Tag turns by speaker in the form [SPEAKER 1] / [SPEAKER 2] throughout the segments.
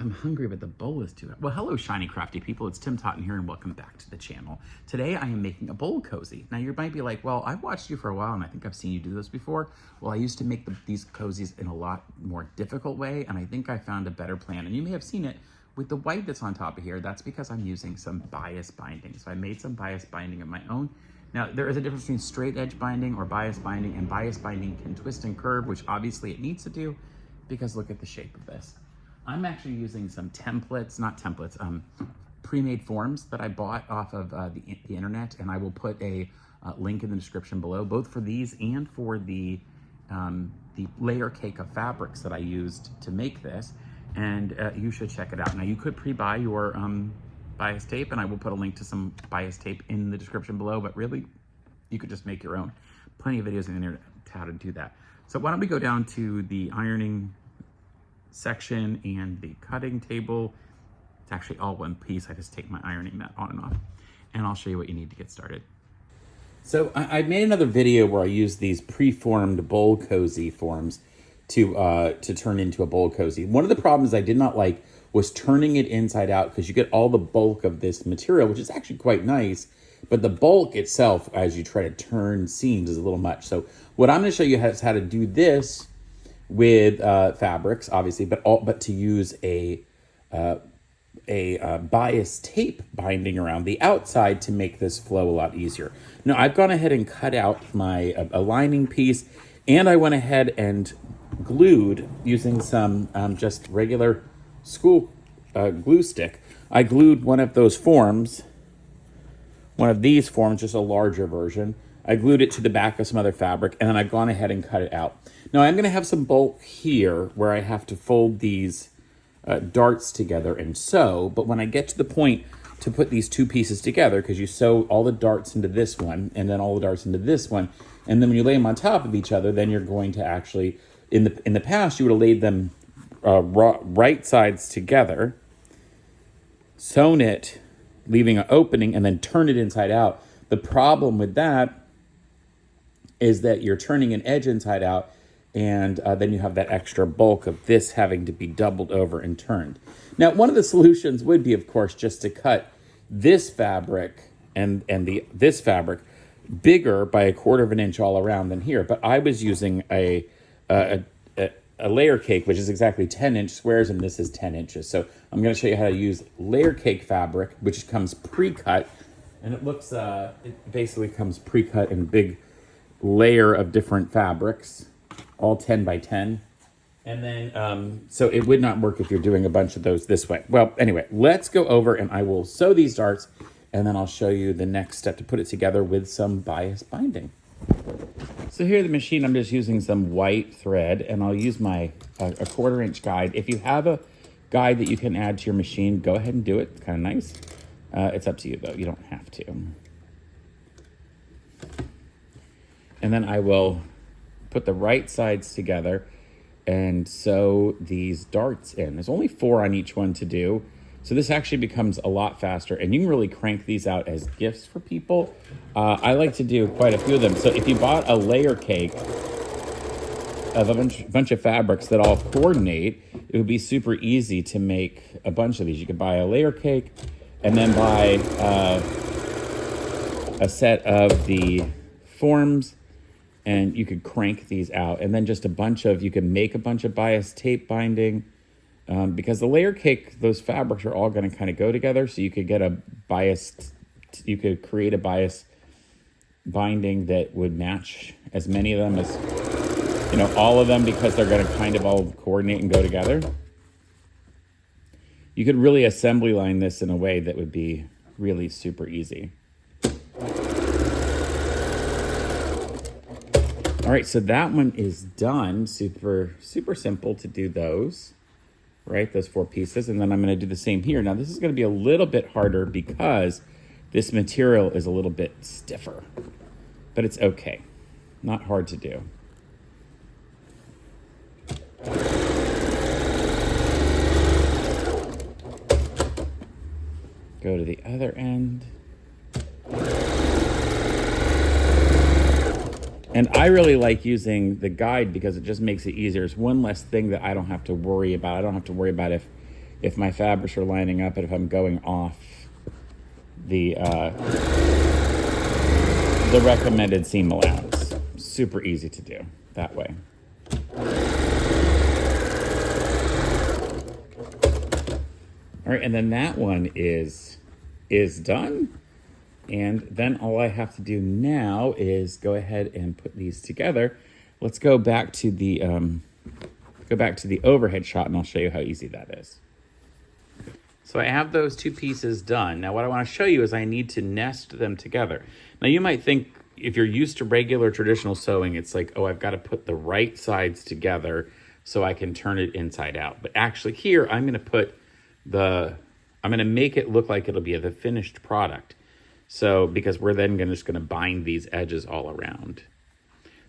[SPEAKER 1] I'm hungry, but the bowl is too hot. Well, hello, Shiny Crafty People. It's Tim Totten here, and welcome back to the channel. Today, I am making a bowl cozy. Now, you might be like, well, I've watched you for a while, and I think I've seen you do this before. Well, I used to make these cozies in a lot more difficult way, and I think I found a better plan. And you may have seen it with the white that's on top of here. That's because I'm using some bias binding. So I made some bias binding of my own. Now, there is a difference between straight edge binding or bias binding, and bias binding can twist and curve, which obviously it needs to do, because look at the shape of this. I'm actually using some templates, not templates, pre-made forms that I bought off of the internet, and I will put a link in the description below, both for these and for the layer cake of fabrics that I used to make this, and you should check it out. Now, you could pre-buy your bias tape, and I will put a link to some bias tape in the description below, but really, you could just make your own. Plenty of videos on the internet how to do that. So why don't we go down to the ironing section and the cutting table. It's actually all one piece. I just take my ironing mat on and off, and I'll show you what you need to get started. So I made another video where I used these preformed bowl cozy forms to turn into a bowl cozy. One of the problems I did not like was turning it inside out, because you get all the bulk of this material, which is actually quite nice, but the bulk itself, as you try to turn seams, is a little much. So what I'm going to show you is how to do this with fabrics, obviously, but to use a bias tape binding around the outside to make this flow a lot easier. Now, I've gone ahead and cut out my lining piece, and I went ahead and glued using some just regular school glue stick. I glued one of those forms, one of these forms, just a larger version. I glued it to the back of some other fabric, and then I've gone ahead and cut it out. Now, I'm going to have some bulk here where I have to fold these darts together and sew, but when I get to the point to put these two pieces together, because you sew all the darts into this one, and then all the darts into this one, and then when you lay them on top of each other, then you're going to actually, in the past, you would have laid them right sides together, sewn it, leaving an opening, and then turn it inside out. The problem with that is that you're turning an edge inside out, and then you have that extra bulk of this having to be doubled over and turned. Now, one of the solutions would be, of course, just to cut this fabric and this fabric bigger by 1/4 of an inch all around than here. But I was using a layer cake, which is exactly 10-inch squares, and this is 10 inches. So I'm going to show you how to use layer cake fabric, which comes pre-cut, and it looks, it basically comes pre-cut in a big layer of different fabrics, all 10 by 10. And then, so it would not work if you're doing a bunch of those this way. Well, anyway, let's go over and I will sew these darts, and then I'll show you the next step to put it together with some bias binding. So here at the machine, I'm just using some white thread, and I'll use my a 1/4 inch guide. If you have a guide that you can add to your machine, go ahead and do it. It's kind of nice. It's up to you, though. You don't have to. And then I will put the right sides together and sew these darts in. There's only 4 on each one to do, so this actually becomes a lot faster, and you can really crank these out as gifts for people. I like to do quite a few of them. So if you bought a layer cake of a bunch of fabrics that all coordinate, it would be super easy to make a bunch of these. You could buy a layer cake and then buy a set of the forms, and you could crank these out, and then just you can make a bunch of bias tape binding, because the layer cake, those fabrics are all going to kind of go together, so you could get you could create a bias binding that would match as many of them as, all of them, because they're going to kind of all coordinate and go together. You could really assembly line this in a way that would be really super easy. All right, so that one is done. Super simple to do those, right? Those 4 pieces. And then I'm going to do the same here. Now, this is going to be a little bit harder because this material is a little bit stiffer, but it's okay. Not hard to do. Go to the other end. And I really like using the guide because it just makes it easier. It's one less thing that I don't have to worry about. I don't have to worry about if if my fabrics are lining up and if I'm going off the recommended seam allowance. Super easy to do that way. All right, and then that one is done. And then all I have to do now is go ahead and put these together. Let's go back to the overhead shot, and I'll show you how easy that is. So I have those two pieces done. Now what I want to show you is I need to nest them together. Now you might think, if you're used to regular traditional sewing, it's like, oh, I've got to put the right sides together so I can turn it inside out. But actually here, I'm going to make it look like it'll be the finished product. So, because we're then just going to bind these edges all around.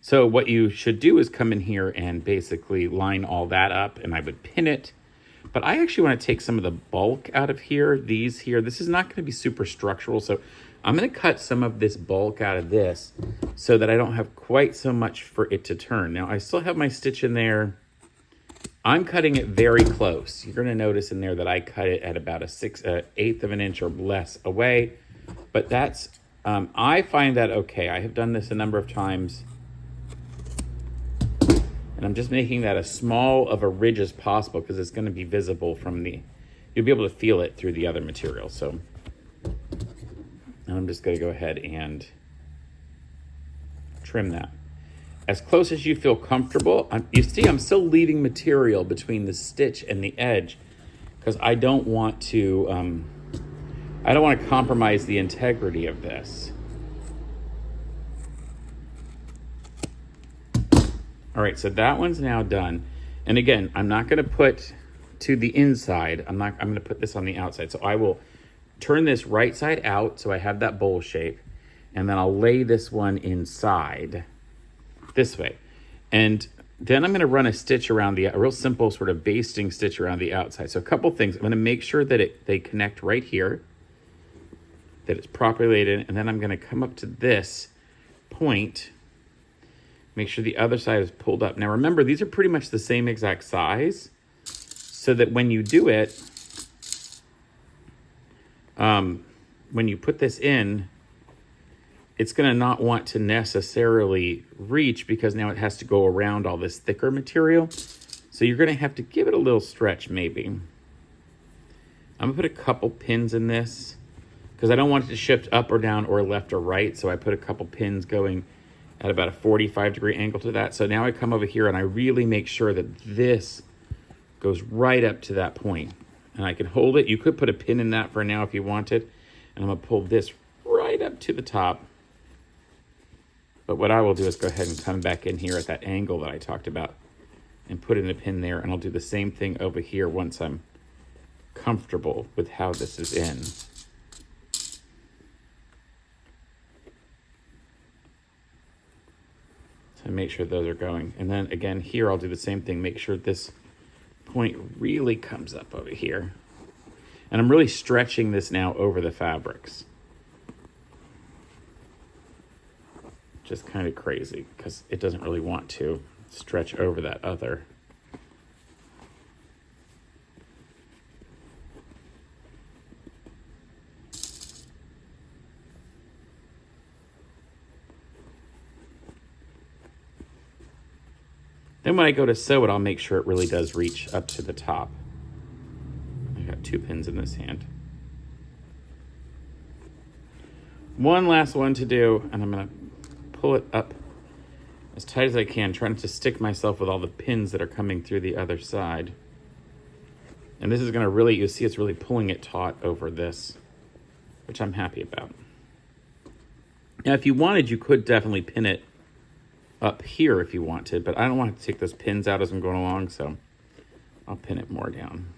[SPEAKER 1] So what you should do is come in here and basically line all that up, and I would pin it. But I actually want to take some of the bulk out of here, these here. This is not going to be super structural, so I'm going to cut some of this bulk out of this so that I don't have quite so much for it to turn. Now, I still have my stitch in there. I'm cutting it very close. You're going to notice in there that I cut it at about an eighth of an inch or less away. But that's, I find that okay. I have done this a number of times. And I'm just making that as small of a ridge as possible because it's going to be visible from you'll be able to feel it through the other material. So I'm just going to go ahead and trim that as close as you feel comfortable. You see, I'm still leaving material between the stitch and the edge because I don't want to compromise the integrity of this. All right, so that one's now done. And again, I'm not going to put to the inside. I'm going to put this on the outside. So I will turn this right side out so I have that bowl shape. And then I'll lay this one inside this way. And then I'm going to run a stitch around a real simple sort of basting stitch around the outside. So a couple things. I'm going to make sure that they connect right here, that it's properly laid in. And then I'm going to come up to this point. Make sure the other side is pulled up. Now remember, these are pretty much the same exact size, so that when you do it, when you put this in, it's going to not want to necessarily reach because now it has to go around all this thicker material. So you're going to have to give it a little stretch maybe. I'm going to put a couple pins in this because I don't want it to shift up or down or left or right. So I put a couple pins going at about a 45-degree angle to that. So now I come over here and I really make sure that this goes right up to that point. And I can hold it. You could put a pin in that for now if you wanted. And I'm going to pull this right up to the top. But what I will do is go ahead and come back in here at that angle that I talked about and put in a pin there. And I'll do the same thing over here once I'm comfortable with how this is in. And make sure those are going. And then again, here I'll do the same thing. Make sure this point really comes up over here. And I'm really stretching this now over the fabrics. Just kind of crazy because it doesn't really want to stretch over that other. Then when I go to sew it, I'll make sure it really does reach up to the top. I got 2 pins in this hand. One last one to do, and I'm gonna pull it up as tight as I can, trying to stick myself with all the pins that are coming through the other side. And this is gonna really, you see it's really pulling it taut over this, which I'm happy about. Now, if you wanted, you could definitely pin it up here if you wanted, but I don't want to take those pins out as I'm going along, so I'll pin it more down.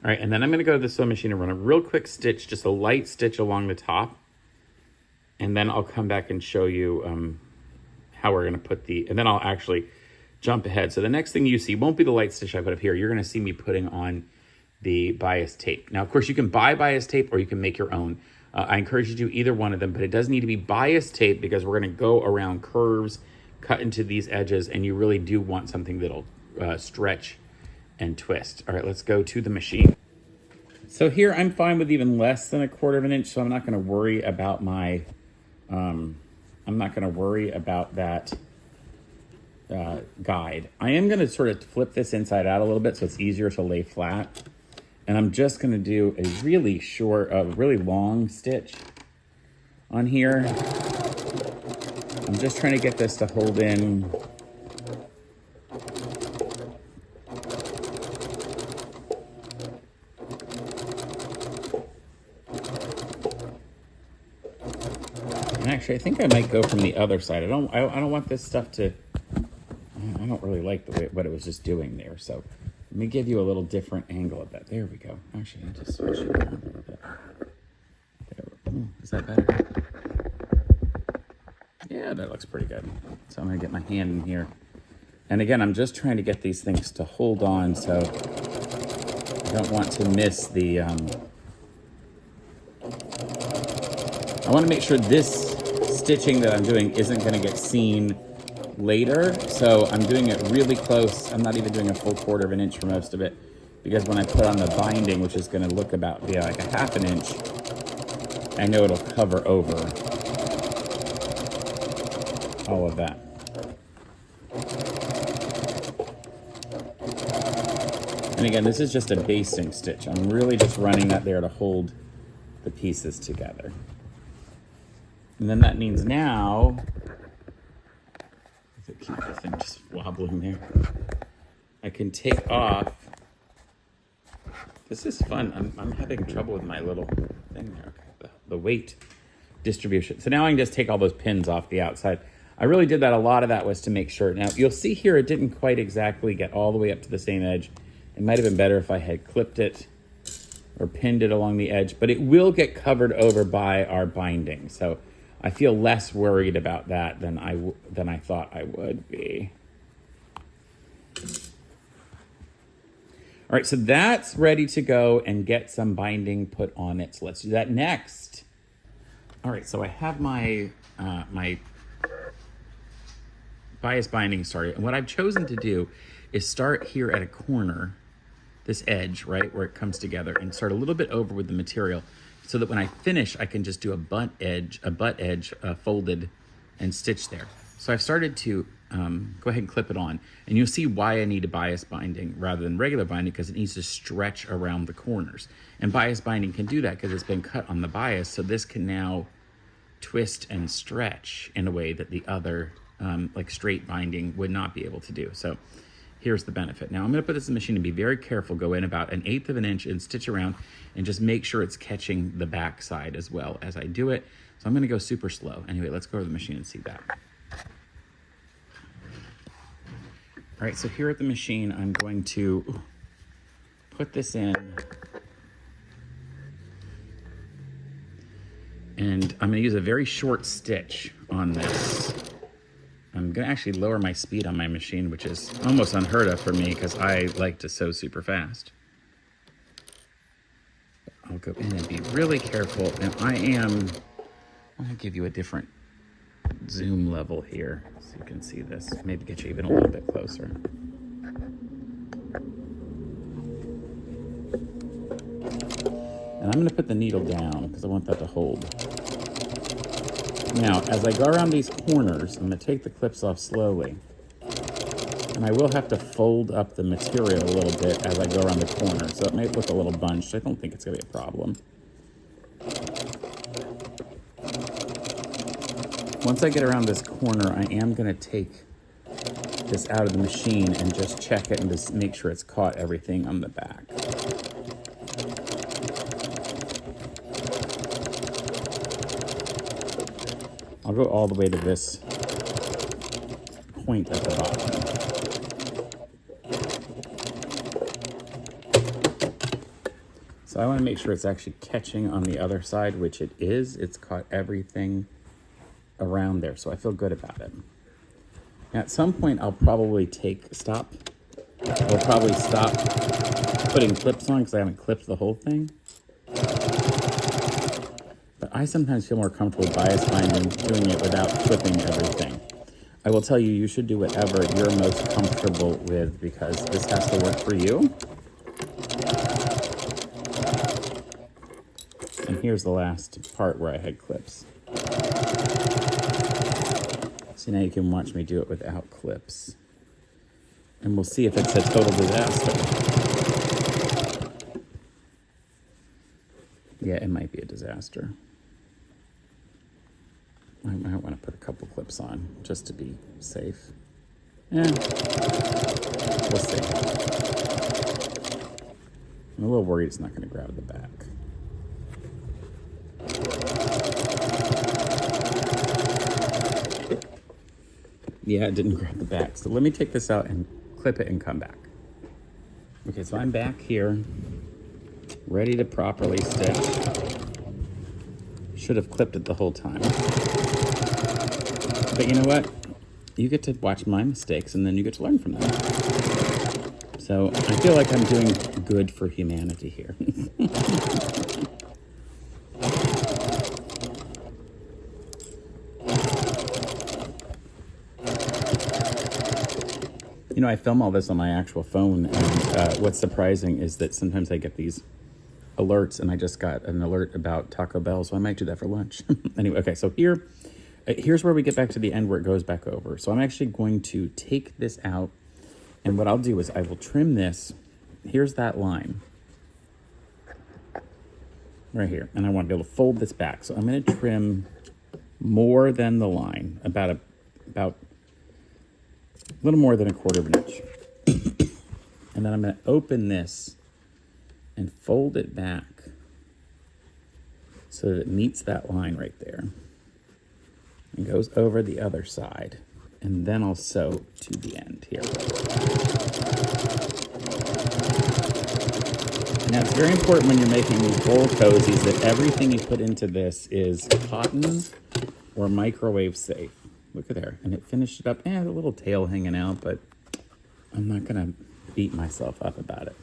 [SPEAKER 1] All right, and then I'm going to go to the sewing machine and run a real quick stitch, just a light stitch along the top, and then I'll come back and show you how we're going to put and then I'll actually jump ahead. So the next thing you see won't be the light stitch I put up here. You're going to see me putting on the bias tape. Now, of course, you can buy bias tape or you can make your own. I encourage you to do either one of them, but it does need to be bias tape because we're going to go around curves cut into these edges, and you really do want something that'll stretch and twist. All right, let's go to the machine. So here I'm fine with even less than 1/4 of an inch, so I'm not going to worry about my, I'm not going to worry about that guide. I am going to sort of flip this inside out a little bit so it's easier to lay flat. And I'm just going to do a really short, really long stitch on here. I'm just trying to get this to hold in. And actually, I think I might go from the other side. I don't want this stuff to, I don't really like the way what it was just doing there. So let me give you a little different angle of that. There we go. Actually, I just switch it around a little bit. There. Ooh, is that better? Yeah, that looks pretty good. So I'm gonna get my hand in here. And again, I'm just trying to get these things to hold on, so I don't want to miss the, I want to make sure this stitching that I'm doing isn't gonna get seen later. So I'm doing it really close. I'm not even doing a full 1/4 of an inch for most of it, because when I put on the binding, which is gonna look about, be like 1/2 an inch, I know it'll cover over all of that. And again, this is just a basting stitch. I'm really just running that there to hold the pieces together. And then that means now, if it keeps the thing just wobbling there, I can take off. This is fun. I'm having trouble with my little thing there. Okay, the weight distribution. So now I can just take all those pins off the outside. I really did that. A lot of that was to make sure. Now, you'll see here it didn't quite exactly get all the way up to the same edge. It might have been better if I had clipped it or pinned it along the edge, but it will get covered over by our binding. So I feel less worried about that than I thought I would be. All right, so that's ready to go and get some binding put on it. So let's do that next. All right, so I have my my bias binding started. And what I've chosen to do is start here at a corner, this edge, right, where it comes together, and start a little bit over with the material so that when I finish, I can just do a butt edge folded and stitch there. So I've started to go ahead and clip it on. And you'll see why I need a bias binding rather than regular binding, because it needs to stretch around the corners. And bias binding can do that because it's been cut on the bias, so this can now twist and stretch in a way that the other like straight binding would not be able to do. So here's the benefit. Now I'm going to put this in the machine and be very careful, go in about 1/8 of an inch and stitch around and just make sure it's catching the back side as well as I do it. So I'm going to go super slow. Anyway, let's go to the machine and see that. All right, so here at the machine, I'm going to put this in. And I'm going to use a very short stitch on this. I'm going to actually lower my speed on my machine, which is almost unheard of for me because I like to sew super fast. I'll go in and be really careful. And I'm going to give you a different zoom level here so you can see this. Maybe get you even a little bit closer. And I'm going to put the needle down because I want that to hold. Now, as I go around these corners, I'm going to take the clips off slowly. And I will have to fold up the material a little bit as I go around the corner. So it may look a little bunched. I don't think it's going to be a problem. Once I get around this corner, I am going to take this out of the machine and just check it and just make sure it's caught everything on the back. I'll go all the way to this point at the bottom. So I want to make sure it's actually catching on the other side, which it is. It's caught everything around there, so I feel good about it. Now, at some point, I'll probably stop putting clips on because I haven't clipped the whole thing. But I sometimes feel more comfortable bias binding, doing it without clipping everything. I will tell you, you should do whatever you're most comfortable with because this has to work for you. And here's the last part where I had clips. So now you can watch me do it without clips. And we'll see if it's a total disaster. Yeah, it might be a disaster. I might want to put a couple clips on just to be safe. Yeah, we'll see. I'm a little worried it's not going to grab the back. Yeah, it didn't grab the back. So let me take this out and clip it and come back. Okay, so I'm back here, ready to properly stitch. Should have clipped it the whole time. But you know what? You get to watch my mistakes and then you get to learn from them. So I feel like I'm doing good for humanity here. You know, I film all this on my actual phone, and what's surprising is that sometimes I get these alerts, and I just got an alert about Taco Bell, so I might do that for lunch. Anyway, okay, so here's where we get back to the end where it goes back over. So I'm actually going to take this out, and what I'll do is I will trim this. Here's that line right here, and I want to be able to fold this back. So I'm going to trim more than the line, about a little more than 1/4 of an inch. And then I'm going to open this and fold it back so that it meets that line right there and goes over the other side. And then I'll sew to the end here. Now it's very important when you're making these bowl cozies that everything you put into this is cotton or microwave safe. Look at there. And it finished it up. A little tail hanging out, but I'm not going to beat myself up about it.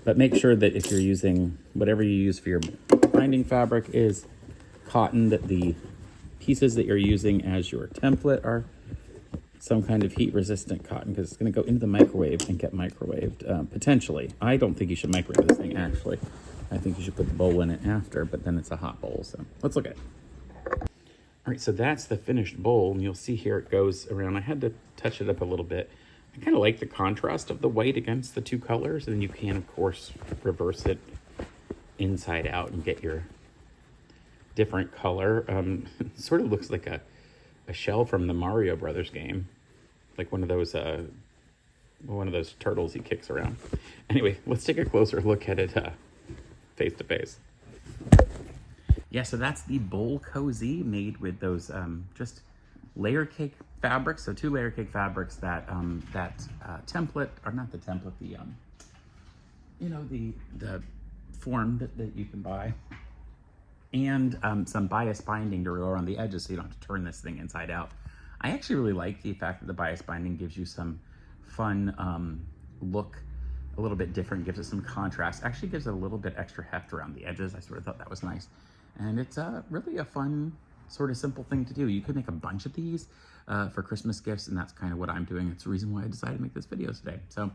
[SPEAKER 1] But make sure that if you're using whatever you use for your binding fabric is cotton, that the pieces that you're using as your template are some kind of heat-resistant cotton, because it's going to go into the microwave and get microwaved, potentially. I don't think you should microwave this thing, actually. I think you should put the bowl in it after, but then it's a hot bowl, so let's look at it. All right, so that's the finished bowl, and you'll see here it goes around. I had to touch it up a little bit. I kind of like the contrast of the white against the two colors, and then you can, of course, reverse it inside out and get your different color. It sort of looks like a shell from the Mario Brothers game, like one of those turtles he kicks around. Anyway, let's take a closer look at it face to face. Yeah, so that's the bowl cozy made with those just layer cake fabrics. So 2 layer cake fabrics that template, or not the template, the the form that you can buy, and some bias binding to go around the edges so you don't have to turn this thing inside out. I actually really like the fact that the bias binding gives you some fun look, a little bit different, gives it some contrast, actually gives it a little bit extra heft around the edges. I sort of thought that was nice. And it's really a fun, sort of simple thing to do. You could make a bunch of these for Christmas gifts, and that's kind of what I'm doing. It's the reason why I decided to make this video today. So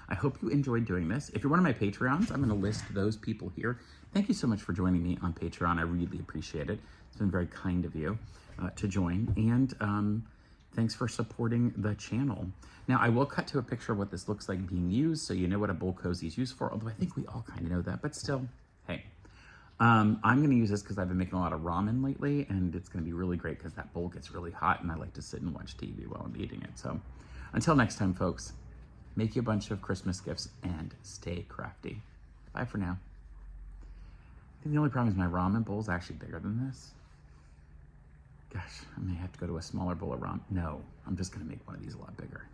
[SPEAKER 1] I hope you enjoyed doing this. If you're one of my Patreons, I'm gonna list those people here. Thank you so much for joining me on Patreon. I really appreciate it. It's been very kind of you to join. And thanks for supporting the channel. Now, I will cut to a picture of what this looks like being used, so you know what a bowl cozy is used for, although I think we all kind of know that, but still, hey. I'm going to use this because I've been making a lot of ramen lately, and it's going to be really great because that bowl gets really hot, and I like to sit and watch TV while I'm eating it. So until next time, folks, make you a bunch of Christmas gifts and stay crafty. Bye for now. I think the only problem is my ramen bowl is actually bigger than this. Gosh, I may have to go to a smaller bowl of ramen. No, I'm just going to make one of these a lot bigger.